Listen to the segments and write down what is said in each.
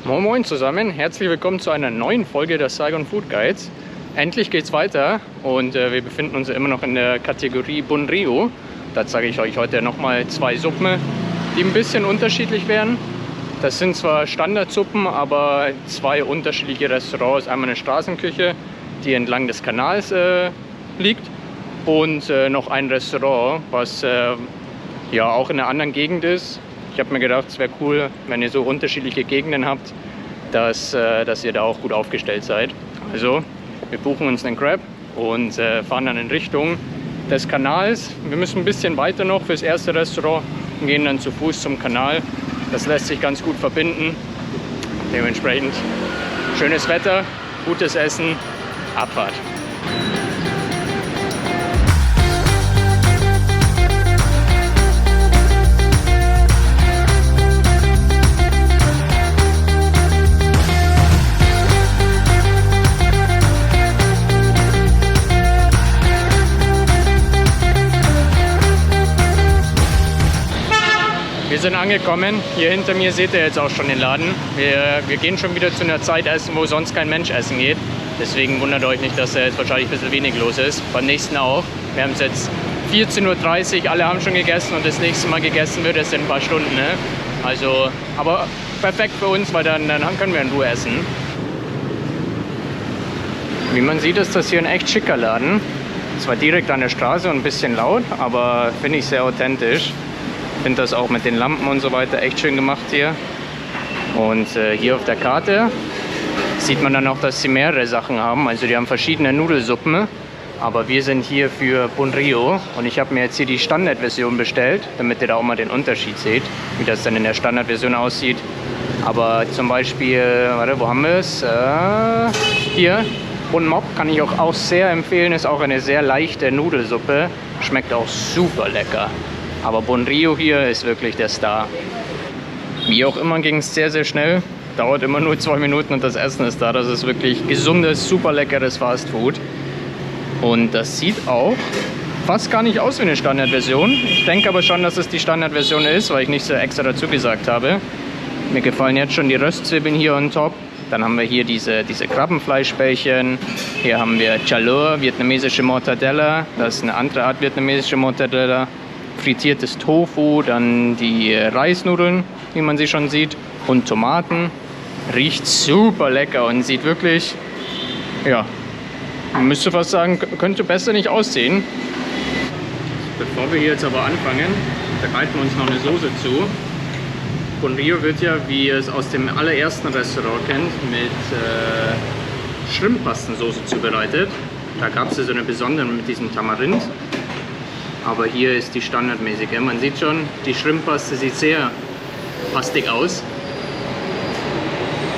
Moin Moin zusammen, herzlich willkommen zu einer neuen Folge der Saigon Food Guides. Endlich geht's weiter und wir befinden uns immer noch in der Kategorie Bun Rio. Da zeige ich euch heute nochmal zwei Suppen, die ein bisschen unterschiedlich wären. Das sind zwar Standardsuppen, aber zwei unterschiedliche Restaurants. Einmal eine Straßenküche, die entlang des Kanals liegt, und noch ein Restaurant, was ja auch in einer anderen Gegend ist. Ich habe mir gedacht, es wäre cool, wenn ihr so unterschiedliche Gegenden habt, dass ihr da auch gut aufgestellt seid. Also, wir buchen uns einen Grab und fahren dann in Richtung des Kanals. Wir müssen ein bisschen weiter noch fürs erste Restaurant und gehen dann zu Fuß zum Kanal. Das lässt sich ganz gut verbinden. Dementsprechend schönes Wetter, gutes Essen, Abfahrt. Wir sind angekommen. Hier hinter mir seht ihr jetzt auch schon den Laden. Wir gehen schon wieder zu einer Zeit essen, wo sonst kein Mensch essen geht. Deswegen wundert euch nicht, dass da jetzt wahrscheinlich ein bisschen wenig los ist. Beim nächsten auch. Wir haben es jetzt 14:30 Uhr, alle haben schon gegessen und das nächste Mal gegessen wird es in ein paar Stunden. Ne? Also, aber perfekt für uns, weil dann können wir in Ruhe essen. Wie man sieht, ist das hier ein echt schicker Laden. Zwar direkt an der Straße und ein bisschen laut, aber finde ich sehr authentisch. Ich finde das auch mit den Lampen und so weiter echt schön gemacht hier. Und hier auf der Karte sieht man dann auch, dass sie mehrere Sachen haben. Also die haben verschiedene Nudelsuppen. Aber wir sind hier für Bun Rio. Und ich habe mir jetzt hier die Standardversion bestellt, damit ihr da auch mal den Unterschied seht, wie das dann in der Standardversion aussieht. Aber zum Beispiel, warte, wo haben wir es? Hier, Bun Mop kann ich auch sehr empfehlen. Ist auch eine sehr leichte Nudelsuppe. Schmeckt auch super lecker. Aber Bun Rio hier ist wirklich der Star. Wie auch immer ging es sehr, sehr schnell. Dauert immer nur 2 Minuten und das Essen ist da. Das ist wirklich gesundes, super leckeres Fast Food. Und das sieht auch fast gar nicht aus wie eine Standardversion. Ich denke aber schon, dass es die Standardversion ist, weil ich nicht so extra dazu gesagt habe. Mir gefallen jetzt schon die Röstzwiebeln hier on top. Dann haben wir hier diese Krabbenfleischbällchen. Hier haben wir Chaleur, vietnamesische Mortadella. Das ist eine andere Art vietnamesische Mortadella. Frittiertes Tofu, dann die Reisnudeln, wie man sie schon sieht, und Tomaten. Riecht super lecker und sieht wirklich, ja, man müsste fast sagen, könnte besser nicht aussehen. Bevor wir hier jetzt aber anfangen, bereiten wir uns noch eine Soße zu. Bun Rio wird ja, wie ihr es aus dem allerersten Restaurant kennt, mit Shrimp-Pastensoße zubereitet. Da gab es ja so eine besondere mit diesem Tamarind. Aber hier ist die standardmäßige. Man sieht schon, die Shrimp-Paste sieht sehr pastig aus.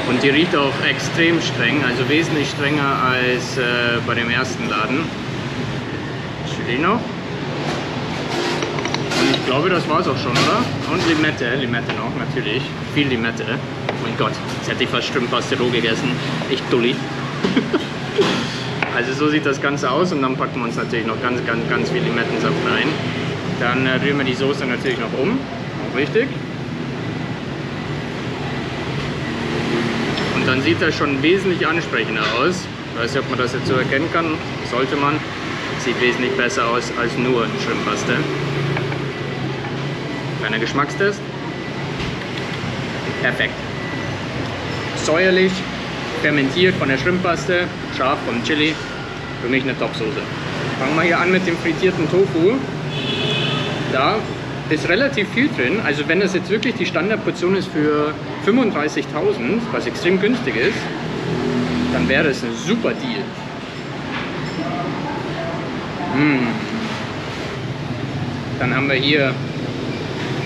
Und die riecht auch extrem streng, also wesentlich strenger als bei dem ersten Laden. Chili noch. Und ich glaube, das war es auch schon, oder? Und Limette noch, natürlich. Viel Limette. Oh mein Gott, jetzt hätte ich fast Shrimp-Paste roh gegessen. Echt dulli. Also so sieht das Ganze aus und dann packen wir uns natürlich noch ganz viel Limettensaft rein. Dann rühren wir die Soße natürlich noch um, auch wichtig. Und dann sieht das schon wesentlich ansprechender aus. Ich weiß nicht, ob man das jetzt so erkennen kann, sollte man. Sieht wesentlich besser aus als nur Shrimp-Paste. Kleiner Geschmackstest. Perfekt. Säuerlich. Fermentiert von der Shrimp-Paste, scharf vom Chili, für mich eine Top-Soße. Fangen wir hier an mit dem frittierten Tofu. Da ist relativ viel drin, also wenn das jetzt wirklich die Standardportion ist für 35.000, was extrem günstig ist, dann wäre das ein super Deal. Dann haben wir hier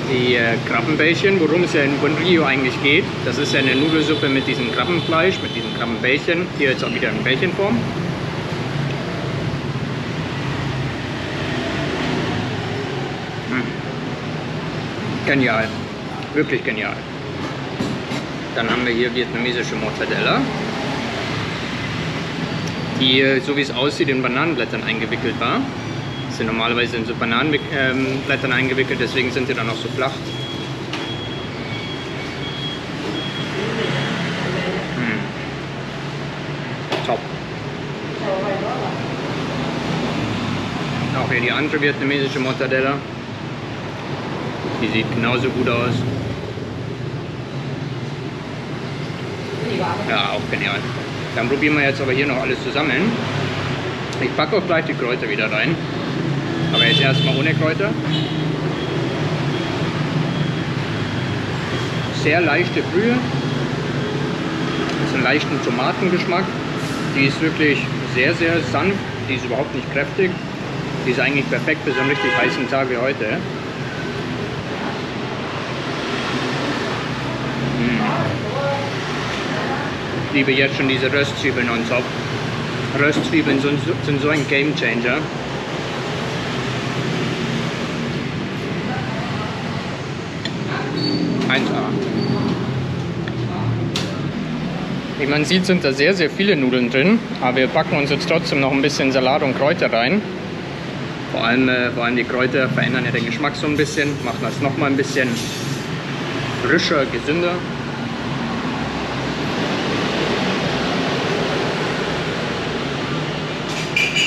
die Krabbenbällchen, worum es ja in Bun Rio eigentlich geht. Das ist ja eine Nudelsuppe mit diesem Krabbenfleisch, mit diesen Krabbenbällchen. Hier jetzt auch wieder in Bällchenform. Genial. Wirklich genial. Dann haben wir hier vietnamesische Mortadella, die, so wie es aussieht, in Bananenblättern eingewickelt war. Sind normalerweise in so Bananenblättern eingewickelt, deswegen sind die dann auch so flach. Top. Auch hier die andere vietnamesische Mortadella. Die sieht genauso gut aus. Ja, auch genial. Dann probieren wir jetzt aber hier noch alles zusammen. Ich packe auch gleich die Kräuter wieder rein. Aber jetzt erstmal ohne Kräuter. Sehr leichte Brühe. So einen leichten Tomatengeschmack. Die ist wirklich sehr, sehr sanft. Die ist überhaupt nicht kräftig. Die ist eigentlich perfekt für so einen richtig heißen Tag wie heute. Ich liebe jetzt schon diese Röstzwiebeln on top. Röstzwiebeln sind so ein Game Changer. Wie man sieht, sind da sehr, sehr viele Nudeln drin, aber wir packen uns jetzt trotzdem noch ein bisschen Salat und Kräuter rein. Vor allem die Kräuter verändern ja den Geschmack so ein bisschen, machen das nochmal ein bisschen frischer, gesünder.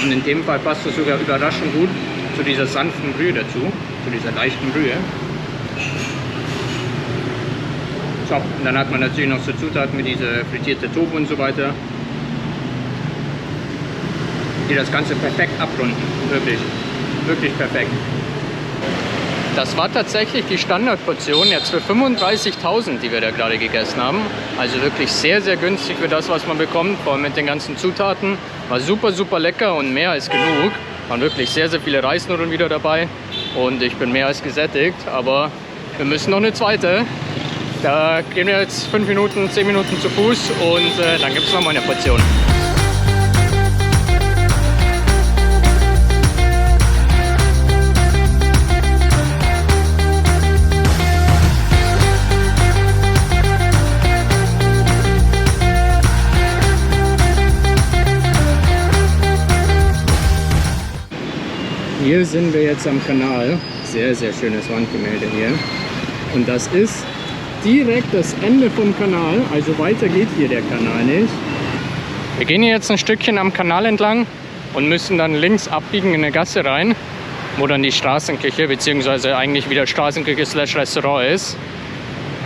Und in dem Fall passt es sogar überraschend gut zu dieser sanften Brühe dazu, zu dieser leichten Brühe. So, und dann hat man natürlich noch so Zutaten wie diese frittierte Tofu und so weiter, die das Ganze perfekt abrunden. Wirklich, wirklich perfekt. Das war tatsächlich die Standardportion jetzt für 35.000, die wir da gerade gegessen haben. Also wirklich sehr, sehr günstig für das, was man bekommt, vor allem mit den ganzen Zutaten. War super, super lecker und mehr als genug. Waren wirklich sehr, sehr viele Reisnudeln wieder dabei und ich bin mehr als gesättigt, aber wir müssen noch eine zweite. Da gehen wir jetzt 5 Minuten, 10 Minuten zu Fuß und dann gibt es noch mal eine Portion. Hier sind wir jetzt am Kanal. Sehr, sehr schönes Wandgemälde hier. Und das ist direkt das Ende vom Kanal. Also weiter geht hier der Kanal nicht. Wir gehen hier jetzt ein Stückchen am Kanal entlang und müssen dann links abbiegen in eine Gasse rein, wo dann die Straßenküche, beziehungsweise eigentlich wieder Straßenküche / Restaurant ist.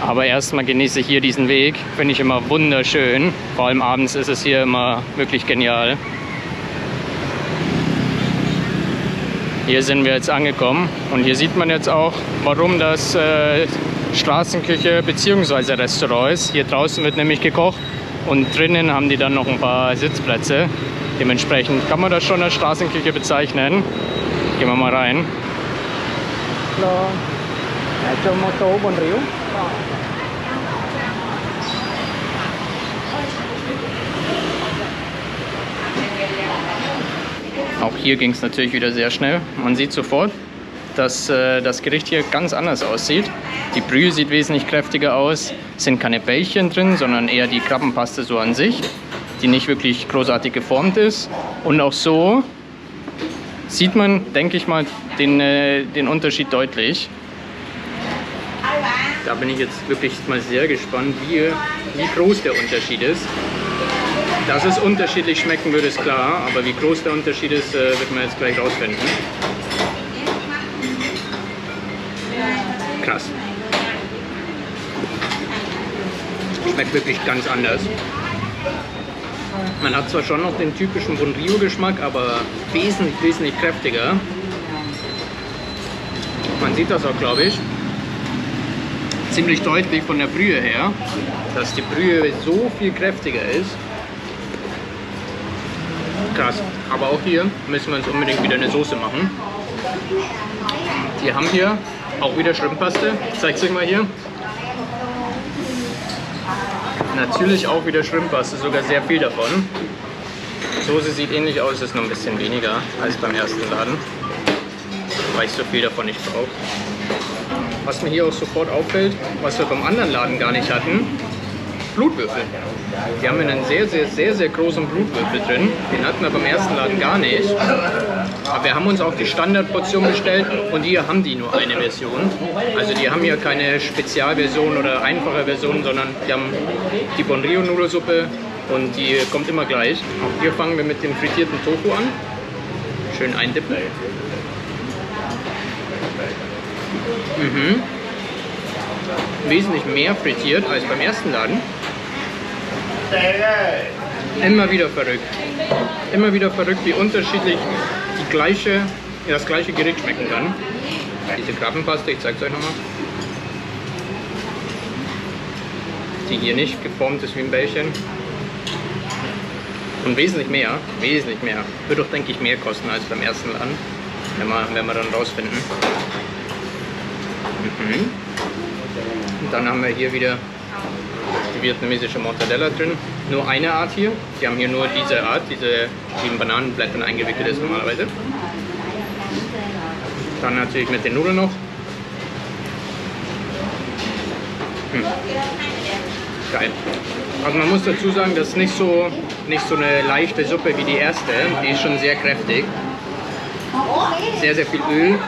Aber erstmal genieße ich hier diesen Weg. Finde ich immer wunderschön. Vor allem abends ist es hier immer wirklich genial. Hier sind wir jetzt angekommen und hier sieht man jetzt auch, warum das Straßenküche bzw. Restaurant ist. Hier draußen wird nämlich gekocht und drinnen haben die dann noch ein paar Sitzplätze. Dementsprechend kann man das schon als Straßenküche bezeichnen. Gehen wir mal rein. Auch hier ging es natürlich wieder sehr schnell. Man sieht sofort, dass das Gericht hier ganz anders aussieht. Die Brühe sieht wesentlich kräftiger aus. Es sind keine Bällchen drin, sondern eher die Krabbenpaste so an sich, die nicht wirklich großartig geformt ist. Und auch so sieht man, denke ich mal, den Unterschied deutlich. Da bin ich jetzt wirklich mal sehr gespannt, wie groß der Unterschied ist. Dass es unterschiedlich schmecken würde, ist klar, aber wie groß der Unterschied ist, wird man jetzt gleich rausfinden. Krass. Schmeckt wirklich ganz anders. Man hat zwar schon noch den typischen Bun Rio Geschmack, aber wesentlich, wesentlich kräftiger. Man sieht das auch, glaube ich, ziemlich deutlich von der Brühe her, dass die Brühe so viel kräftiger ist. Krass, aber auch hier müssen wir uns unbedingt wieder eine Soße machen. Wir haben hier auch wieder Shrimpaste, ich zeige es euch mal hier. Natürlich auch wieder Shrimpaste, sogar sehr viel davon. Die Soße sieht ähnlich aus, ist nur ein bisschen weniger als beim ersten Laden, weil ich so viel davon nicht brauche. Was mir hier auch sofort auffällt, was wir beim anderen Laden gar nicht hatten, Blutwürfel. Wir haben einen sehr, sehr, sehr, sehr großen Blutwürfel drin. Den hatten wir beim ersten Laden gar nicht. Aber wir haben uns auch die Standardportion bestellt und hier haben die nur eine Version. Also die haben hier keine Spezialversion oder einfache Version, sondern die haben die Bun Rio Nudelsuppe und die kommt immer gleich. Auch hier fangen wir mit dem frittierten Tofu an. Schön eindippen. Wesentlich mehr frittiert als beim ersten Laden. Immer wieder verrückt. Immer wieder verrückt, wie unterschiedlich das gleiche Gericht schmecken kann. Diese Krabbenpaste, ich zeige es euch nochmal. Die hier nicht geformt ist wie ein Bällchen. Und wesentlich mehr. Wird doch, denke ich, mehr kosten als beim ersten Laden. Werden wir dann rausfinden. Und dann haben wir hier wieder die vietnamesische Mortadella drin. Nur eine Art hier. Die haben hier nur diese Art, die in Bananenblättern eingewickelt ist normalerweise. Dann natürlich mit den Nudeln noch. Geil. Also man muss dazu sagen, das ist nicht so eine leichte Suppe wie die erste. Die ist schon sehr kräftig. Sehr, sehr viel Öl.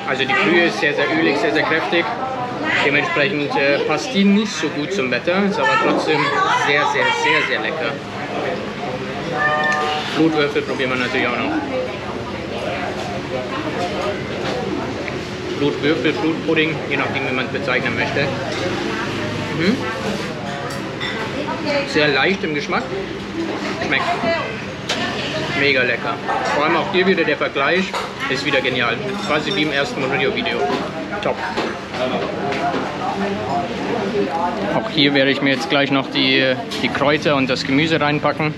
Also die Brühe ist sehr, sehr ölig, sehr, sehr kräftig. Dementsprechend passt die nicht so gut zum Wetter, ist aber trotzdem sehr, sehr, sehr, sehr lecker. Blutwürfel probieren wir natürlich auch noch. Blutwürfel, Blutpudding, je nachdem wie man es bezeichnen möchte. Sehr leicht im Geschmack. Schmeckt mega lecker. Vor allem auch hier wieder der Vergleich ist wieder genial. Quasi wie im ersten Murillo-Video. Top. Auch hier werde ich mir jetzt gleich noch die Kräuter und das Gemüse reinpacken.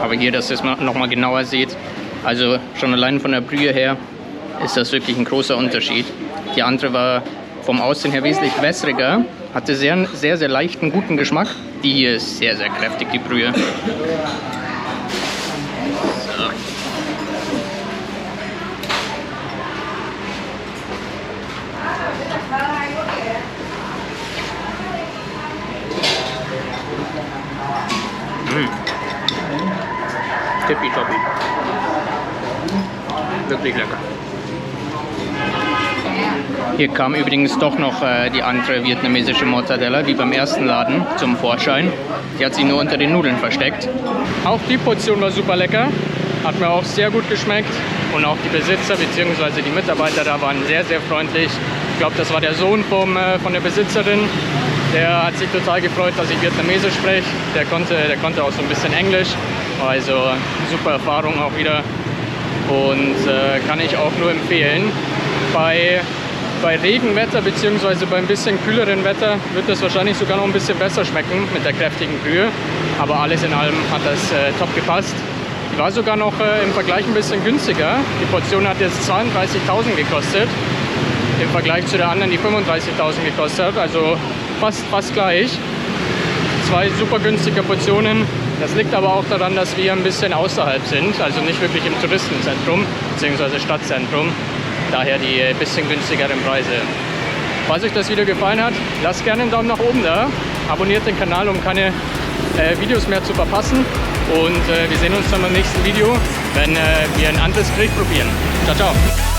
Aber hier, dass ihr es nochmal genauer seht. Also schon allein von der Brühe her ist das wirklich ein großer Unterschied. Die andere war vom Aussehen her wesentlich wässriger. Hatte sehr, sehr, sehr leichten, guten Geschmack. Die hier ist sehr, sehr kräftig, die Brühe. Tippitoppi. Wirklich lecker. Hier kam übrigens doch noch die andere vietnamesische Mortadella, wie beim ersten Laden, zum Vorschein. Die hat sich nur unter den Nudeln versteckt. Auch die Portion war super lecker. Hat mir auch sehr gut geschmeckt. Und auch die Besitzer bzw. die Mitarbeiter da waren sehr, sehr freundlich. Ich glaube, das war der Sohn von der Besitzerin. Der hat sich total gefreut, dass ich Vietnamesisch spreche. Der konnte auch so ein bisschen Englisch. Also super Erfahrung auch wieder. Und kann ich auch nur empfehlen. Bei Regenwetter bzw. bei ein bisschen kühleren Wetter wird das wahrscheinlich sogar noch ein bisschen besser schmecken mit der kräftigen Brühe. Aber alles in allem hat das top gepasst. Die war sogar noch im Vergleich ein bisschen günstiger. Die Portion hat jetzt 32.000 gekostet. Im Vergleich zu der anderen, die 35.000 gekostet hat. Also fast gleich. Zwei super günstige Portionen. Das liegt aber auch daran, dass wir ein bisschen außerhalb sind. Also nicht wirklich im Touristenzentrum bzw. Stadtzentrum. Daher die bisschen günstigeren Preise. Falls euch das Video gefallen hat, lasst gerne einen Daumen nach oben da. Abonniert den Kanal, um keine Videos mehr zu verpassen. Und wir sehen uns dann beim nächsten Video, wenn wir ein anderes Gericht probieren. Ciao, ciao.